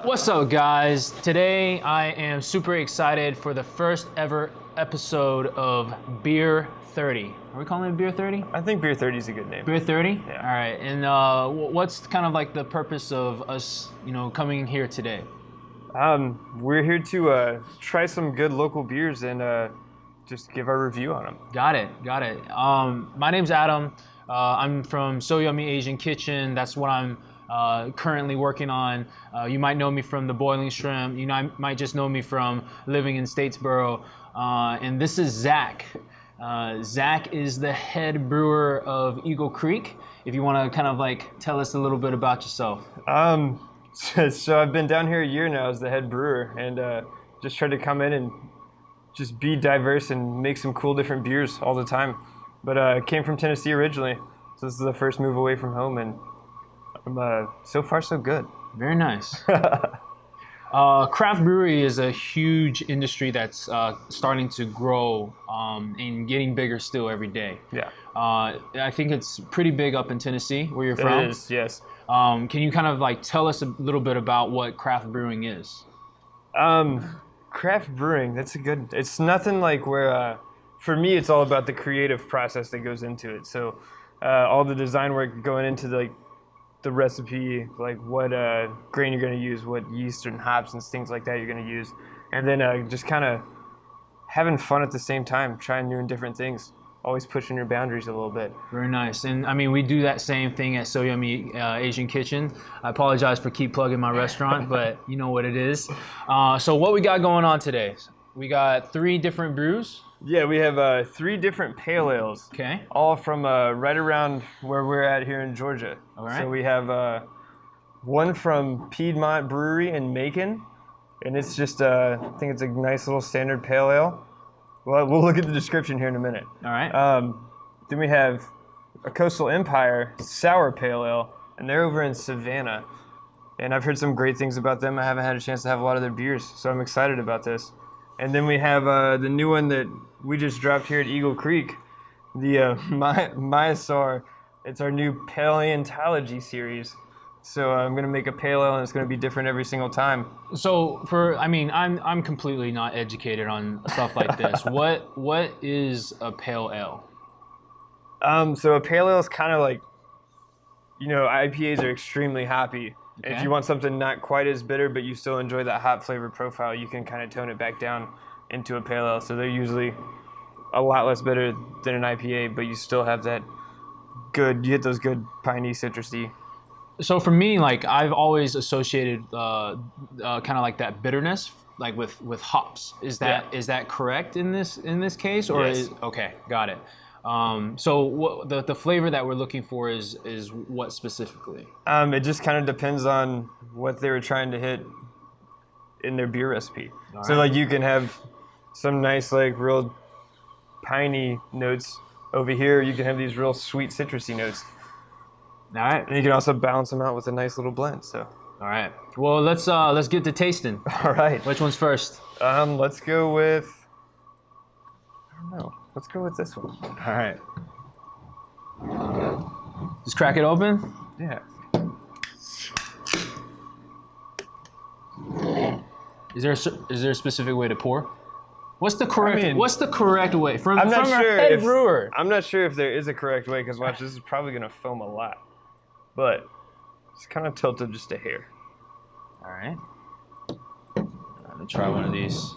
What's up, guys? Today I am super excited for the first ever episode of Beer30. Are we calling it Beer30? I think Beer30 is a good name. Beer30? Yeah. All right. And what's kind of like the purpose of us, coming here today? We're here to try some good local beers and just give our review on them. Got it. My name's Adam. I'm from So Yummy Asian Kitchen. That's what I'm currently working on. You might know me from the Boiling Shrimp. Might just know me from living in Statesboro. And this is Zach. Zach is the head brewer of Eagle Creek. If you want to kind of like tell us a little bit about yourself. So I've been down here a year now as the head brewer, and just tried to come in and just be diverse and make some cool different beers all the time. But I came from Tennessee originally, so this is the first move away from home, and I'm so far so good. Very nice. Craft brewery is a huge industry that's starting to grow and getting bigger still every day. Yeah. I think it's pretty big up in Tennessee, where you're from. It is, yes. Can you kind of like tell us a little bit about what craft brewing is? Craft brewing, it's nothing like where, for me, it's all about the creative process that goes into it. So all the design work going into the recipe, like what grain you're going to use, what yeast and hops and things like that you're going to use. And then just kind of having fun at the same time, trying new and different things. Always pushing your boundaries a little bit. Very nice. And I mean, we do that same thing at So Yummy Asian Kitchen. I apologize for keep plugging my restaurant, but you know what it is. So what we got going on today? We got 3 different brews. Yeah, we have 3 different pale ales. Okay. All from right around where we're at here in Georgia. All right. So we have one from Piedmont Brewery in Macon, and it's just, I think it's a nice little standard pale ale. Well, we'll look at the description here in a minute. All right. Then we have a Coastal Empire Sour Pale Ale, and they're over in Savannah. And I've heard some great things about them. I haven't had a chance to have a lot of their beers, so I'm excited about this. And then we have the new one that we just dropped here at Eagle Creek, the Myasar. It's our new paleontology series. So I'm gonna make a pale ale, and it's gonna be different every single time. So I'm completely not educated on stuff like this. What is a pale ale? So a pale ale is kind of like, IPAs are extremely hoppy. Okay. If you want something not quite as bitter, but you still enjoy that hop flavor profile, you can kind of tone it back down into a pale ale. So they're usually a lot less bitter than an IPA, but you still have that you get those good piney, citrusy. So for me, like I've always associated kind of like that bitterness, like with hops. Is that correct in this case, or Yes. Okay, got it. So what the flavor that we're looking for is what specifically? It just kind of depends on what they were trying to hit in their beer recipe. All So right. like you can have some nice like real piney notes over here. You can have these real sweet citrusy notes. All right. And you can also balance them out with a nice little blend. So, All right. Well, let's get to tasting. all right. Which one's first? Let's go with. I don't know. Let's go with this one. All right. Just crack it open. Yeah. Is there a specific way to pour? What's the correct I mean, What's the correct way from I'm not our sure head if brewer? I'm not sure if there is a correct way because watch, this is probably gonna foam a lot, but it's kind of tilted just a hair. All right. Let me try one of these.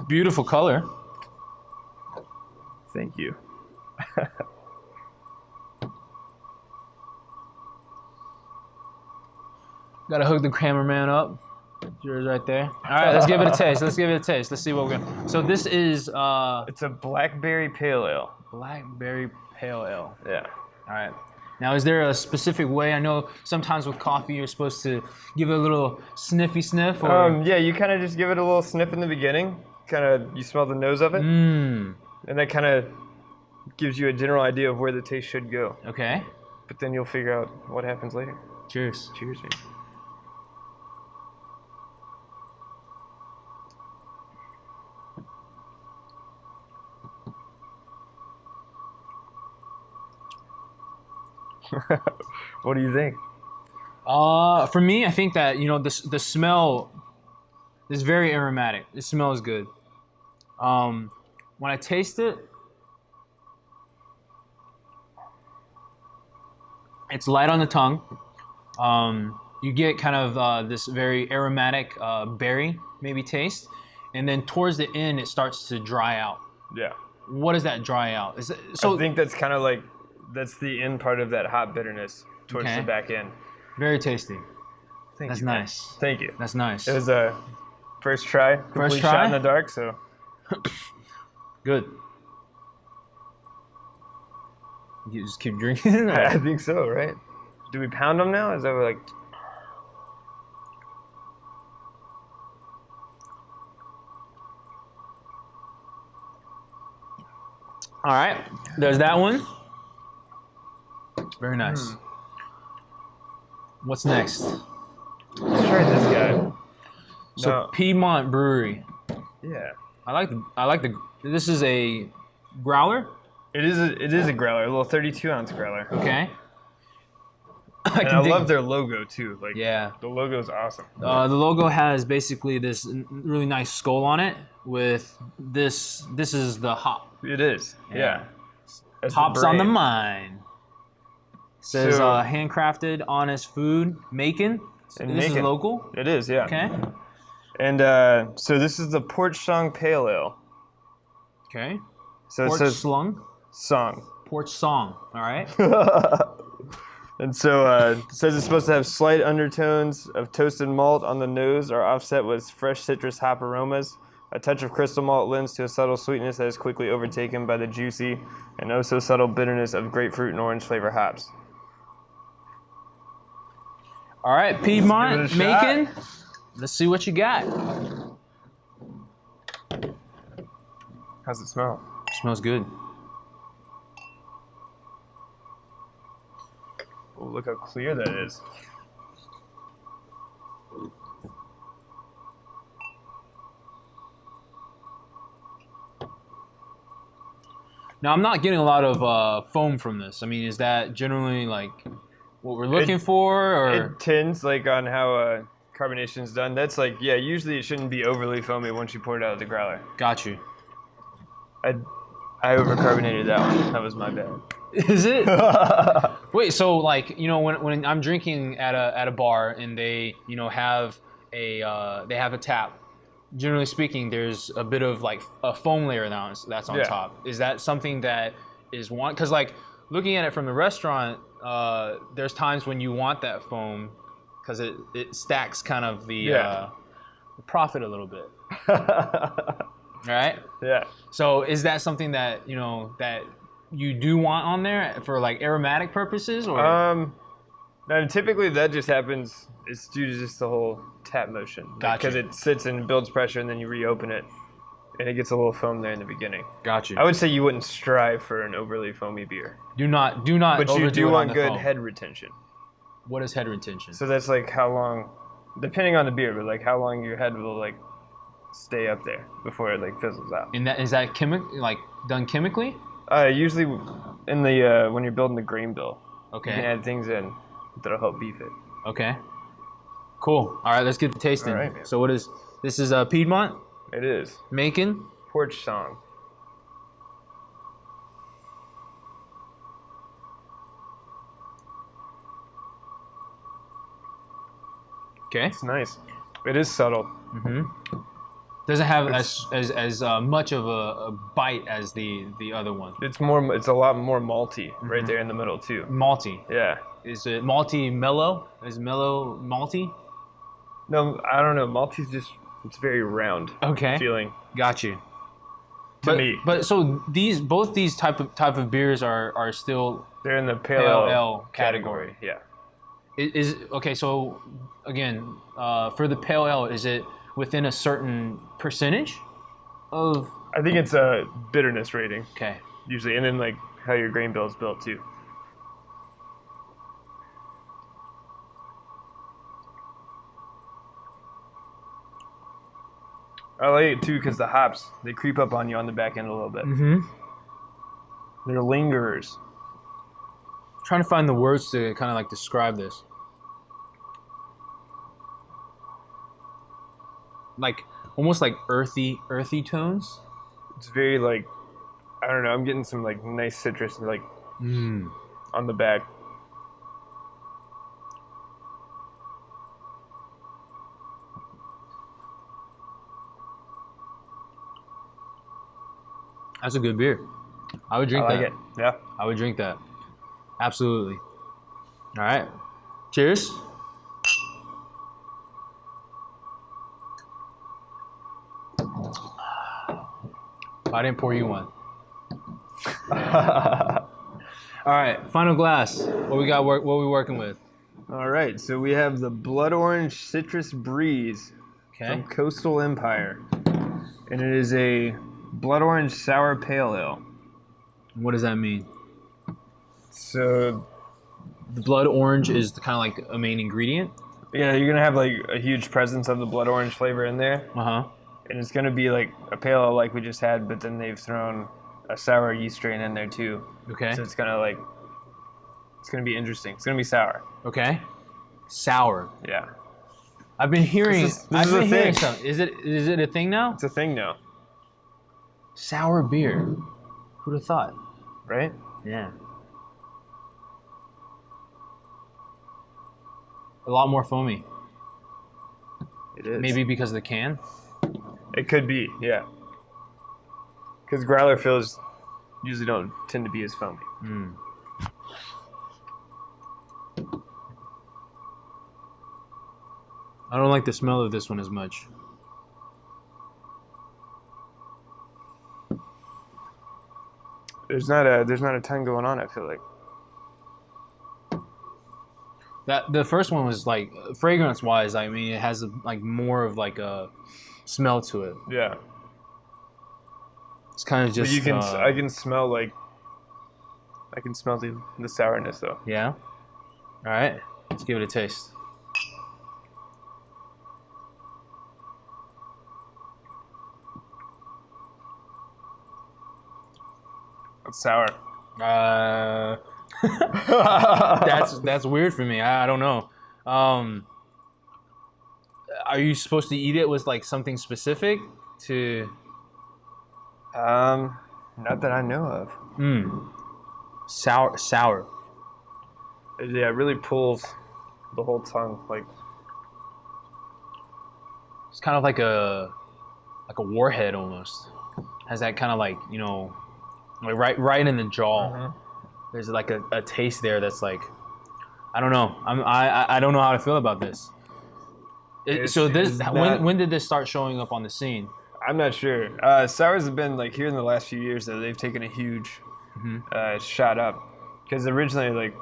Beautiful color. Thank you. Gotta hook the cameraman up. Yours right there. All right, let's give it a taste. Let's see what we're gonna. So this is It's a blackberry pale ale. blackberry pale ale. Yeah. All right. Now, is there a specific way? I know sometimes with coffee you're supposed to give it a little sniffy sniff. Or... Yeah, you kind of just give it a little sniff in the beginning. Kind of, you smell the nose of it, and that kind of gives you a general idea of where the taste should go. Okay. But then you'll figure out what happens later. Cheers. Cheers, man. What do you think? For me, I think that the smell is very aromatic. It smells good. When I taste it, it's light on the tongue. You get kind of this very aromatic berry maybe taste, and then towards the end it starts to dry out. Yeah. What does that dry out? I think that's kind of like that's the end part of that hot bitterness towards the back end. Very tasty. That's nice. Thank you. That's nice. It was a first try. Complete try? shot in the dark. So good. You just keep drinking. I think so, right? Do we pound them now? Is that like? All right, there's that one. Very nice. What's next? Let's try this guy. So Piedmont Brewery. Yeah. I like the. This is a growler. It is a growler, a little 32-ounce growler. Okay. I love their logo too. Like, yeah, the logo is awesome. The logo has basically this really nice skull on it with this. This is the hop. It is. Yeah. Hops on the mind. Says handcrafted, honest food, Macon. This is local. It is. Yeah. Okay. And so this is the Porch Song Pale Ale. Okay. So Porch it says Slung. Song. Porch Song. All right. And so it says it's supposed to have slight undertones of toasted malt on the nose, are offset with fresh citrus hop aromas. A touch of crystal malt lends to a subtle sweetness that is quickly overtaken by the juicy and oh so subtle bitterness of grapefruit and orange flavor hops. All right, Piedmont, Let's give it a Macon. shot. Let's see what you got. How's it smell? Smells good. Oh, look how clear that is. Now, I'm not getting a lot of foam from this. I mean, is that generally like what we're looking for? Or it tends, like on how carbonation's done, that's like, yeah, usually it shouldn't be overly foamy once you pour it out of the growler. Got you. I overcarbonated that one. That was my bad. Is it? Wait, so like, when I'm drinking at a bar and they, have a tap, generally speaking, there's a bit of like a foam layer that's on top. Is that something that is one? Because like looking at it from the restaurant, there's times when you want that foam because it stacks kind of the profit a little bit. Right? Yeah. So is that something that that you do want on there for like aromatic purposes, or? No, typically that just happens. It's due to just the whole tap motion. Gotcha. Because it sits and builds pressure, and then you reopen it, and it gets a little foam there in the beginning. Got you. I would say you wouldn't strive for an overly foamy beer. Do not. But you overdo do it want on the good foam. head retention. What is head retention? So that's like how long, depending on the beer, but like how long your head will like stay up there before it like fizzles out. And is that done chemically? Usually in the when you're building the grain bill, Okay. you can add things in that'll help beef it. Okay. Cool. All right, let's get the tasting. All right, man. So this is Piedmont, It is. Macon. Porch Song. Okay. It's nice. It is subtle. Doesn't have as much of a bite as the other one. It's a lot more malty right there in the middle too. Malty. Yeah. Is it malty mellow? Is mellow malty? No, I don't know. Malty's just, it's very round. Okay. Feeling. Got you. To me. But so both these type of beers are still They're in the pale pale ale category. Yeah. Is okay. So again, for the pale ale, is it within a certain percentage of? I think it's a bitterness rating Okay. usually, and then like how your grain bill is built too. I like it too because the hops, they creep up on you on the back end a little bit. Mm-hmm. They're lingerers. trying to find the words to kind of like describe this. Like almost like earthy tones. It's very like, I don't know. I'm getting some like nice citrus like on the back. That's a good beer. I would drink I like that. it. Yeah. I would drink that. Absolutely. All right. Cheers. I didn't pour you one. All right. Final glass. What we got? What we working with? All right. So we have the Blood Orange Citrus Breeze from Coastal Empire, and it is a Blood Orange Sour Pale Ale. What does that mean? So The blood orange is kind of like a main ingredient. yeah, you're gonna have like a huge presence of the blood orange flavor in there, Uh huh. and it's gonna be like a pale ale like we just had, but then they've thrown a sour yeast strain in there too. Okay. So it's gonna be interesting. It's gonna be sour. Okay. Sour. Yeah, I've been hearing. This is I've a been hearing thing. something. Is it a thing now? it's a thing now, Sour beer. Who'd have thought? right? Yeah. A lot more foamy. It is. Maybe because of the can. It could be, yeah. Because growler fills usually don't tend to be as foamy. I don't like the smell of this one as much. There's not a ton going on, I feel like. That the first one was like fragrance wise. I mean, it has like more of like a smell to it. Yeah. It's kind of But just. you can I can smell the sourness though. Yeah. All right. Let's give it a taste. It's sour. That's weird for me. I don't know. Are you supposed to eat it with like something specific to? Not that I know of. Sour. Yeah, it really pulls the whole tongue. Like It's kind of like a warhead almost. Has that kind of like like right in the jaw. There's like a taste there that's like, I don't know. I don't know how to feel about this. When did this start showing up on the scene? I'm not sure. Sours have been like here in the last few years though. They've taken a huge shot up. Because originally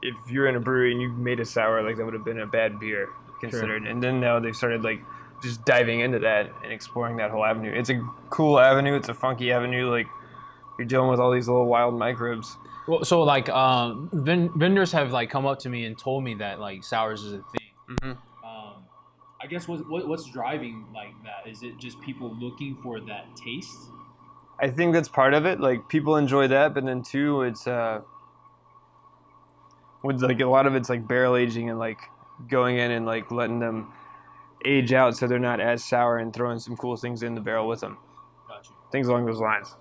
if you're in a brewery and you made a sour, like that would have been a bad beer considered. Sure. And then now they've started like just diving into that and exploring that whole avenue. It's a cool avenue. It's a funky avenue. Like you're dealing with all these little wild microbes. Well, so like vendors have like come up to me and told me that like sours is a thing. I guess what's driving like that? Is it just people looking for that taste? I think that's part of it. Like people enjoy that, but then too, it's with like a lot of it's like barrel aging and like going in and like letting them age out so they're not as sour and throwing some cool things in the barrel with them. Gotcha. Things along those lines.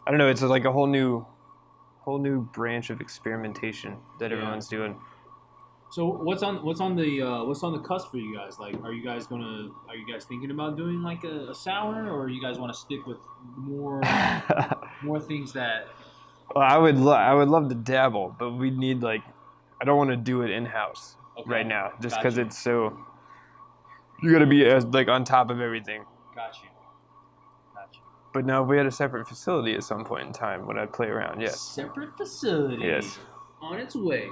I don't know. It's like a whole new branch of experimentation that everyone's doing. So what's on the cusp for you guys? Like, are you guys thinking about doing like a sour, or you guys want to stick with more things that? Well, I would love to dabble, but we need like, I don't want to do it in house right now, just because it's so. You got to be like on top of everything. Got you. But now if we had a separate facility at some point in time when I'd play around, yes. Separate facility. Yes. On its way.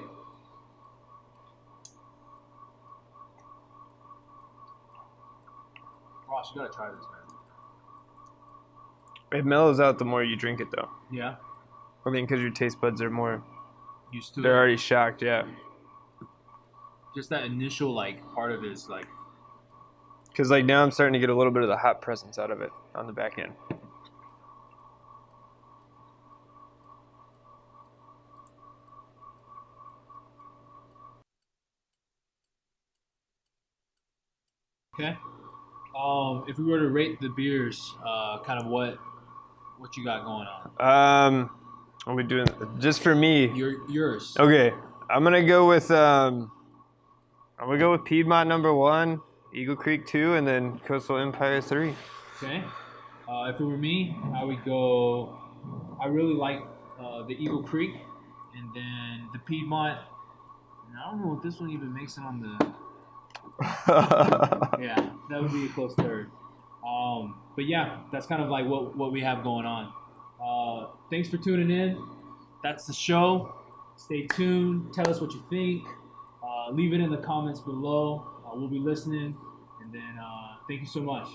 Ross, you gotta try this, man. It mellows out the more you drink it, though. Yeah. I mean, because your taste buds are more Used to they're it. already shocked, yeah. Just that initial like part of it is like. Because like now I'm starting to get a little bit of the hot presence out of it on the back end. Okay. If we were to rate the beers, kind of what you got going on? Are we doing just for me? Yours. Okay, I'm gonna go with Piedmont #1, Eagle Creek 2, and then Coastal Empire 3. Okay. If it were me, I would go. I really like the Eagle Creek, and then the Piedmont. And I don't know if this one even makes it on the. Yeah, that would be a close third. But yeah, that's kind of like what we have going on. Thanks for tuning in. That's the show. Stay tuned. Tell us what you think. Leave it in the comments below. We'll be listening. And then thank you so much.